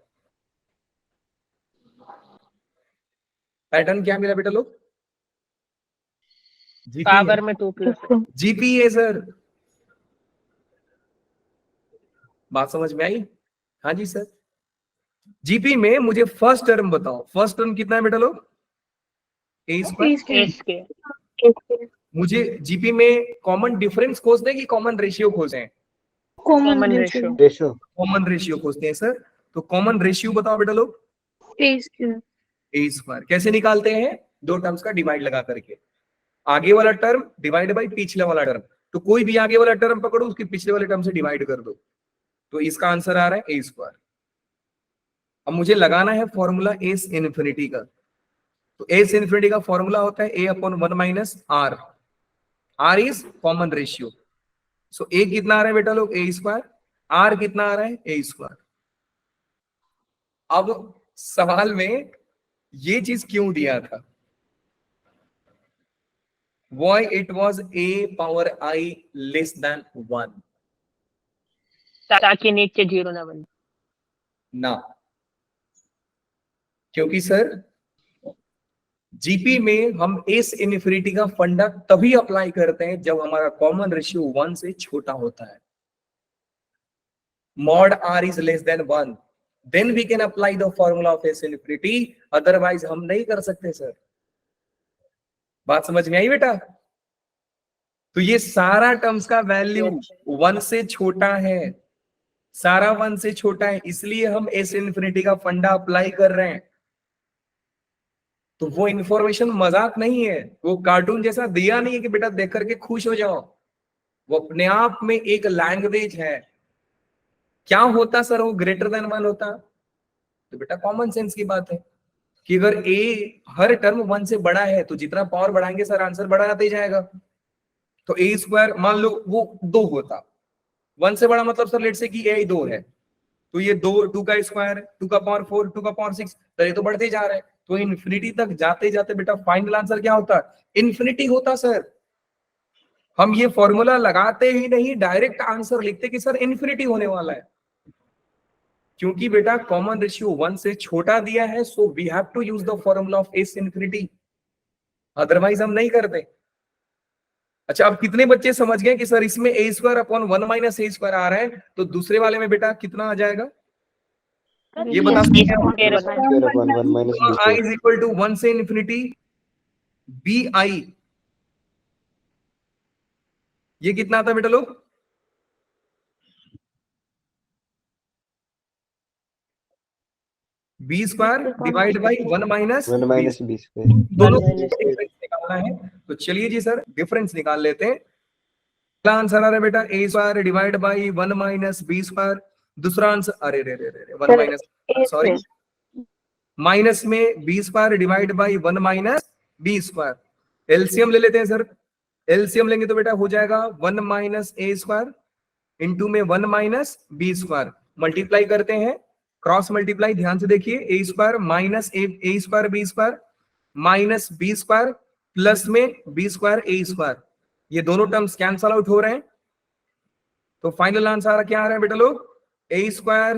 पैटर्न क्या मिला बेटा लोग। पावर में 2 प्लस GP है सर, बात समझ में आई। हाँ जी सर, GP में मुझे फर्स्ट टर्म बताओ, फर्स्ट टर्म कितना है बेटा लोग, A स्क्वायर। मुझे GP में कॉमन डिफरेंस खोजते हैं कि कॉमन रेशियो खोजते हैं, कॉमन रेशियो कॉमन रेशियो खोजते हैं सर। तो कॉमन रेशियो बताओ बेटा लोग, A स्क्वायर। कैसे निकालते हैं, दो टर्म्स का डिवाइड लगा करके, आगे वाला टर्म डिवाइड बाई पिछले वाला टर्म, तो कोई भी आगे वाला टर्म पकड़ो उसके पिछले वाले टर्म से डिवाइड कर दो, तो इसका आंसर आ रहा है A स्क्वायर। अब मुझे लगाना है फॉर्मूला एस इन्फिनिटी का, तो एस इन्फिनिटी का फॉर्मूला होता है A/1 minus R, R is common ratio. So A कितना आ रहा है बेटा लोग, A स्क्वायर, R कितना आ रहा है, A स्क्वायर। अब सवाल में ये चीज क्यों दिया था, why it was A power I less than 1, ताकि नीचे 0 ना बने ना, क्योंकि सर GP में हम एस इन्फिनिटी का फंडा तभी अप्लाई करते हैं जब हमारा कॉमन रेशियो 1 से छोटा होता है। Mod R is less than 1, then we can apply the formula of S infinity, otherwise हम नहीं कर सकते सर। बात समझ में आई बेटा? तो ये सारा टर्म्स का वैल्यू 1 से छोटा है, सारा 1 से छोटा है, इसलिए हम एस इनफिनिटी का फंडा अप्लाई कर रहे हैं। तो वो इंफॉर्मेशन मजाक नहीं है, वो कार्टून जैसा दिया नहीं है कि बेटा देख करके खुश हो जाओ, वो अपने आप में एक लैंग्वेज है। क्या होता सर वो ग्रेटर देन 1 होता? तो बेटा कॉमन सेंस की बात है कि अगर ए हर टर्म 1 से बड़ा है तो जितना पावर बढ़ाएंगे सर आंसर बढ़ाते ही जाएगा। तो ए स्क्वायर मान लो वो 2 होता, 1 से बड़ा मतलब सर लेट से कि ए 2 है, तो ये 2 का स्क्वायर 2 का पावर 4 2 का पावर 6, तो ये तो बढ़ते जा रहे हैं। तो इन्फिनिटी तक जाते जाते बेटा फाइनल आंसर क्या होता? इन्फिनिटी होता सर। हम ये फॉर्मूला लगाते ही नहीं, डायरेक्ट आंसर लिखते कि सर इन्फिनिटी होने वाला है, क्योंकि बेटा कॉमन रेशियो 1 से छोटा दिया है, so we have to use the formula of S infinity, otherwise हम नहीं करते। अच्छा, अब कितने बच्चे समझ गए कि सर इसमें ए square upon 1 minus A square आ रहा है, तो दूसरे वाले में बेटा कितना आ जाएगा ये बता सकते हैं? आई इज इक्वल टू 1 से इन्फिनिटी बी आई, ये कितना आता बेटा लोग? B square divide by 1 minus B square. दोनों डिफरेंस निकालना है। तो चलिए जी सर डिफरेंस निकाल लेते हैं। पहला आंसर आ रहा है बेटा A square divide by 1 minus B square. दूसरा आंसर अरे रे रे रे 1 माइनस सॉरी माइनस में B square divide by 1 minus B square. LCM ले लेते हैं सर, एलसीएम लेंगे तो बेटा हो जाएगा 1 माइनस ए स्क्वायर इंटू में 1 माइनस बी स्क्वायर, मल्टीप्लाई करते हैं, क्रॉस मल्टीप्लाई ध्यान से देखिए, A square minus A square B square minus B square plus में बी स्क्वायर ए स्क्वायर, ये दोनों टर्म्स कैंसल आउट हो रहे हैं। तो फाइनल आंसर क्या आ रहा है बेटा लोग? A square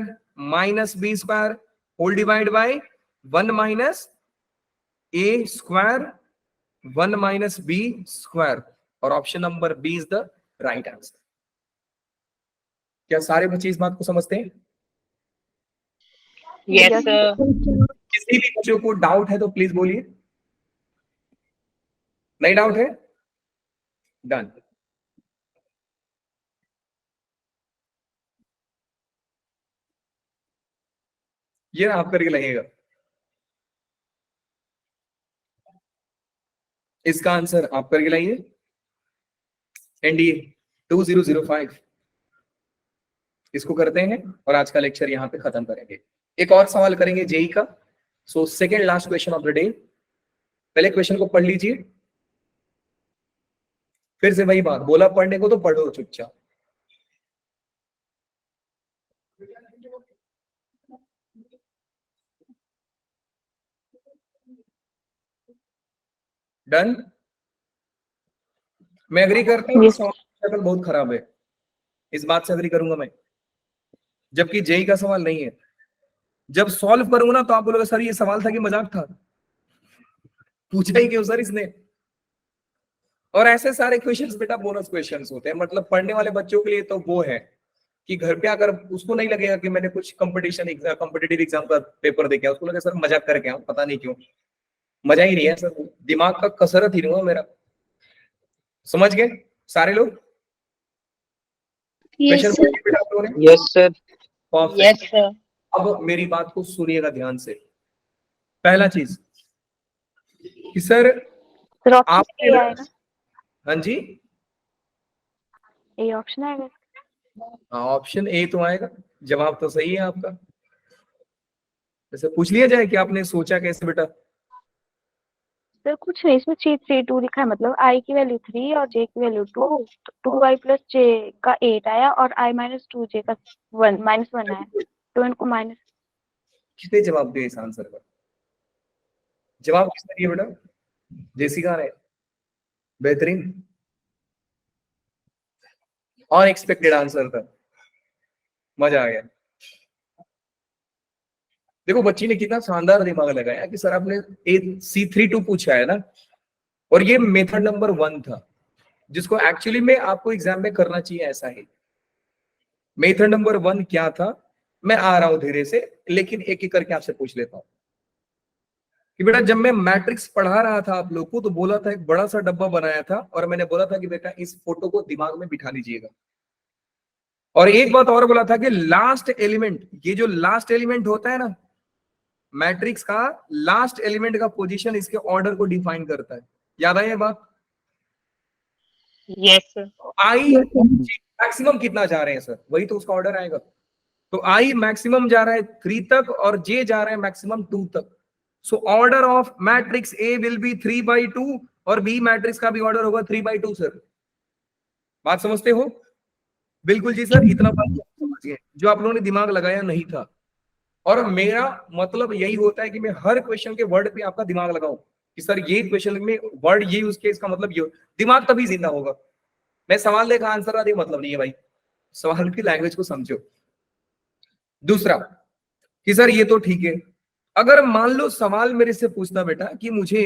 minus B square whole divide by 1 minus A square 1 minus B square, और option number B is the right answer. क्या सारे बच्चे इस बात को समझते हैं? Yes sir. किसी भी बच्चों को डाउट है तो प्लीज बोलिए। नहीं डाउट है? डन। ये आप करके लगेगा, इसका आंसर आप करके लाइए। एनडीए 2005 इसको करते हैं और आज का लेक्चर यहां पे खत्म करेंगे। एक और सवाल करेंगे जेई का। So second last question of the day. पहले क्वेश्चन को पढ़ लीजिए, फिर से वही बात, बोला पढ़ने को तो पढ़ो चुपचाप। डन। मैं एग्री करता हूँ शक्ल बहुत खराब है, इस बात से एग्री करूंगा मैं, जबकि जेई का सवाल नहीं है। जब सॉल्व करूंगा ना तो आप बोलोगे सर ये सवाल था कि मजाक था, पूछा ही क्यों सर इसने। और ऐसे सारे क्वेश्चंस बेटा बोनस क्वेश्चंस होते हैं, मतलब पढ़ने वाले बच्चों के लिए तो वो है कि घर पे आकर उसको नहीं लगेगा कि मैंने कुछ कॉम्पिटिटिव एग्जाम का पेपर देखे, उसको लगे सर मजाक करके आऊं, पता नहीं क्यों। मजा ही नहीं है सर, दिमाग का कसरत ही नहीं हुआ मेरा। समझ गए सारे लोग? Yes sir. Yes sir. अब मेरी बात को सुनिएगा ध्यान से। पहला चीज कि सर आपने, हाँ जी ए ऑप्शन आएगा। ऑप्शन ए तो आएगा, जवाब तो सही है आपका। जैसे पूछ लिया जाए कि आपने सोचा कैसे बेटा? सर कुछ नहीं, इसमें 3 लिखा है, मतलब आई की वैल्यू 3 और जे की वैल्यू 2, 2i प्लस जे का 8 आया और i माइनस 2j का 1 आया, तो इनको माइनस। किसने जवाब दिया इस आंसर का? जवाब किसने दिया बेटा? जेसिका ने। बेहतरीन, अनएक्सपेक्टेड आंसर था, मजा आ गया। देखो बच्ची ने कितना शानदार दिमाग लगाया कि सर आपने C32 पूछा है ना, और ये मेथड नंबर 1 था जिसको एक्चुअली में आपको एग्जाम में करना चाहिए ऐसा ही। मेथड नंबर 1 क्या था मैं आ रहा हूं धीरे से, लेकिन एक एक करके आपसे पूछ लेता हूं कि बेटा जब मैं मैट्रिक्स पढ़ा रहा था आप लोग को तो बोला था एक बड़ा सा डब्बा बनाया था और मैंने बोला था कि बेटा इस फोटो को दिमाग में बिठा लीजिएगा, और एक बात और बोला था कि लास्ट एलिमेंट, ये जो लास्ट एलिमेंट होता है ना मैट्रिक्स का, लास्ट एलिमेंट का पोजीशन इसके ऑर्डर को डिफाइन करता है। याद आई ये बात? Yes sir. आई मैक्सिमम कितना जा रहे हैं सर, वही तो उसका ऑर्डर आएगा। तो आई मैक्सिमम जा रहा है 3 तक और जे जा रहा है मैक्सिमम 2 तक। सो order of matrix A will be 3/2 और बी मैट्रिक्स का भी ऑर्डर होगा 3/2 सर। बात समझते हो? बिल्कुल जी सर, इतना बात समझ गए जो आप लोगों ने दिमाग लगाया नहीं था। और मेरा मतलब यही होता है कि मैं हर क्वेश्चन के वर्ड पे आपका दिमाग लगाऊं कि सर ये क्वेश्चन में वर्ड ये यूज किया, इसका मतलब ये, दिमाग तभी जिंदा होगा। मैं सवाल देखा आंसर का मतलब नहीं है भाई, सवाल की लैंग्वेज को समझो। दूसरा कि सर ये तो ठीक है, अगर मान लो सवाल मेरे से पूछता बेटा कि मुझे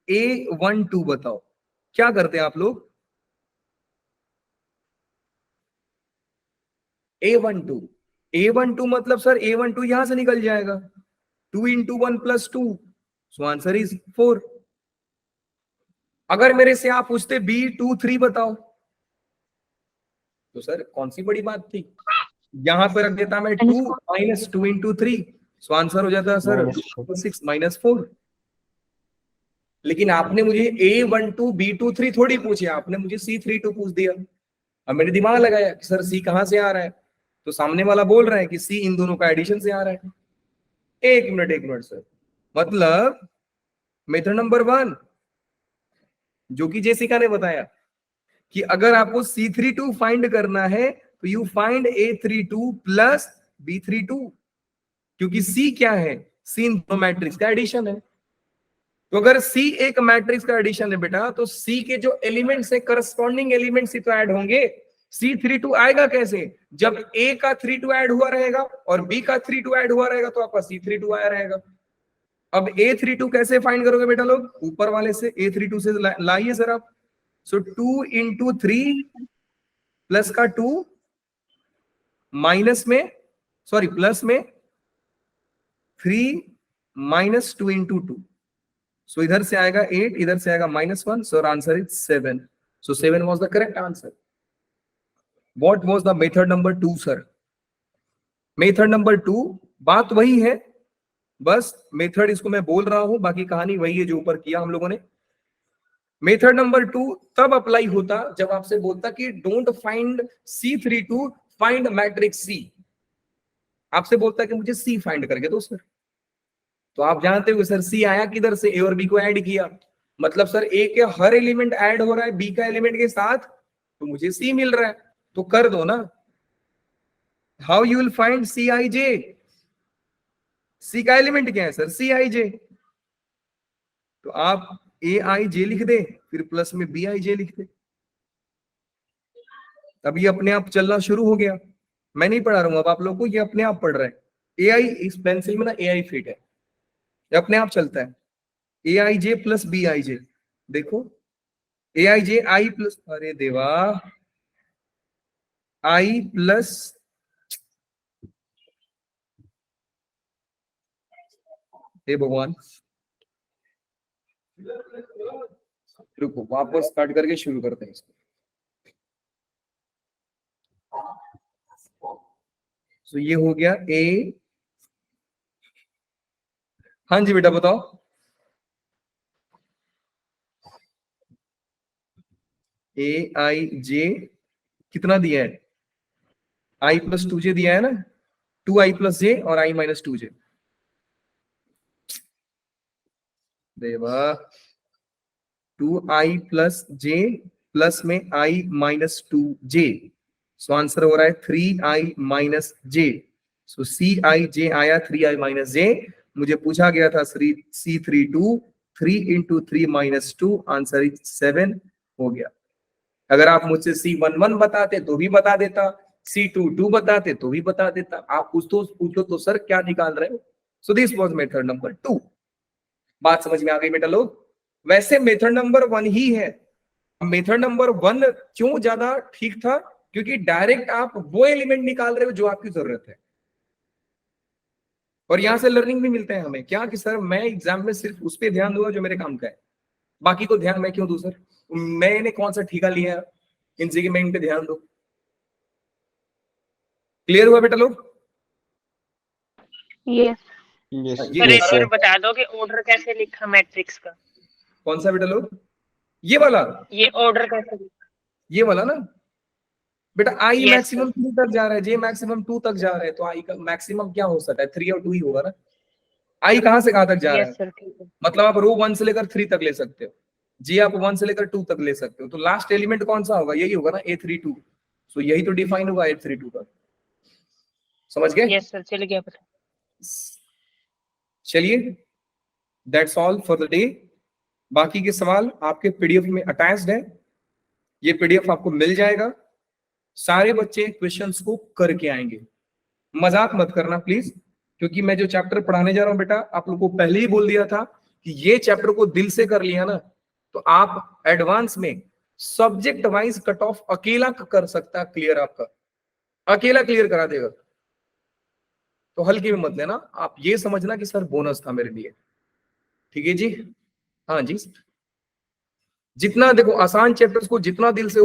A12 बताओ, क्या करते हैं आप लोग? A12 मतलब सर A12 यहां से निकल जाएगा, 2 × 1 + 2, सो आंसर इज 4। अगर मेरे से आप पूछते B23 बताओ, तो सर कौन सी बड़ी बात थी, यहां पे रख देता मैं 2 - 2 × 3, सो आंसर हो जाता है सर 6 - 4। लेकिन आपने मुझे A12 B23 थोड़ी पूछे, आपने मुझे C32 पूछ दिया। अब मैंने दिमाग लगाया कि सर C कहां से आ रहा है, तो सामने वाला बोल रहा है कि C इन दोनों का एडिशन से आ रहा है। एक मिनट सर, मतलब मेथड नंबर 1 जो कि जेसिका ने बताया कि अगर आपको C32 फाइंड करना है तो you find A32 plus B32, क्योंकि C क्या है, C इन दोनों मैट्रिक्स का एडिशन है। तो अगर C एक मैट्रिक्स का एडिशन है बेटा, तो C के जो एलिमेंट्स है करस्पॉन्डिंग एलिमेंट्स ही तो ऐड होंगे। C32 आएगा कैसे, जब A का 32 ऐड हुआ रहेगा और B का 32 ऐड हुआ रहेगा, तो आपका C32 आया रहेगा। अब A32 कैसे फाइंड करोगे बेटा लोग, ऊपर वाले से A32 से लाइए सर आप। सो 2 × 3 प्लस का 2 माइनस में, सॉरी प्लस में 3 - 2 × 2, सो इधर से आएगा 8, इधर से आएगा -1, so answer is 7। So 7 was the correct answer. What was the method number 2 sir? Method number 2 बात वही है, बस मेथड इसको मैं बोल रहा हूं, बाकी कहानी वही है जो ऊपर किया हम लोगों ने। मेथड नंबर 2 तब अप्लाई होता जब आपसे बोलता कि don't find C32, find matrix C। आपसे बोलता कि मुझे C फाइंड करके दो सर, तो आप जानते हो सर C आया किधर से, A और B को ऐड किया, मतलब सर A के हर एलिमेंट ऐड हो रहा है B का एलिमेंट के साथ, तो मुझे C मिल रहा है, तो कर दो ना। How you will find Cij? C का एलिमेंट क्या है सर, Cij, तो आप Aij लिख दे, फिर प्लस में Bij लिख दे। अब ये अपने आप चलना शुरू हो गया, मैं नहीं पढ़ा रहा हूं अब आप लोगों को, ये अपने आप पढ़ रहा है। AI इस पेंसिल में ना AI फिट है, ये अपने आप चलता है। Aij प्लस Bij, देखो Aij I प्लस, अरे देवा, I प्लस, हे भगवान, रुको वापस स्टार्ट करके शुरू करते हैं इसको। तो ये हो गया A, हाँ जी बेटा बताओ। Aij कितना दिया है, I + 2j दिया है ना, 2I + j और I - 2j। देवा 2I + j प्लस में I - 2j, सो आंसर हो रहा है 3I - j। सो Cij आया 3I - j। मुझे पूछा गया था C32, 3 × 3 - 2, आंसर इज 7 हो गया। अगर आप मुझसे C11 बताते तो भी बता देता, C22 बताते तो भी बता देता। आप पूछो तो सर क्या निकाल रहे हो। So this was method number 2। बात समझ में आ गई बेटा लोग? वैसे मेथड नंबर 1 ही है। मेथड नंबर 1 क्यों ज्यादा ठीक था, क्योंकि डायरेक्ट आप वो एलिमेंट निकाल रहे हो जो आपकी जरूरत है। और यहाँ से लर्निंग भी मिलता है हमें क्या कि सर मैं एग्जाम में सिर्फ उस पर ध्यान दूंगा जो मेरे काम का है, बाकी को ध्यान मैं क्यों दूं सर, मैंने कौन सा ठेका लिया है इनसे कि मैं इन पे ध्यान दूं। क्लियर हुआ बेटा लोग? Yes. Yes. ये सर एक sir. बार बता दो कि ऑर्डर कैसे लिखा मैट्रिक्स का, कौन सा बेटा लोग? ये वाला, ये ऑर्डर कैसे लिखा? ये वाला ना बेटा, आई Yes, मैक्सिमम 3 तक जा रहा है, जे मैक्सिमम 2 तक जा रहा है, तो आई का मैक्सिमम क्या हो सकता है? 3 और 2 ही होगा ना। आई कहां से कहां तक जा रहा यस है? सर ठीक है। मतलब आप रो 1 से लेकर 3 तक ले सकते हो, जी आप 1 से लेकर 2 तक ले सकते हो, तो लास्ट एलिमेंट कौन सा होगा? यही होगा ना, A32। सो यही तो डिफाइन होगा A32 का। समझ गए? यस सर चल गया पता। चलिए, that's all for the day. बाकी के सवाल आपके पीडीएफ में अटैच्ड है, ये पीडीएफ आपको मिल जाएगा। सारे बच्चे क्वेश्चंस को करके आएंगे, मजाक मत करना प्लीज, क्योंकि मैं जो चैप्टर पढ़ाने जा रहा हूं बेटा, आप लोग को पहले ही बोल दिया था कि ये चैप्टर को दिल से कर लिया ना तो आप एडवांस में सब्जेक्ट वाइज कट ऑफ अकेला कर सकता है क्लियर, आपका अकेला क्लियर करा देगा। तो हल्के में मत लेना, आप ये समझना कि सर बोनस था मेरे लिए। ठीक है जी? हाँ जी, जितना देखो आसान चैप्टर्स को जितना दिल से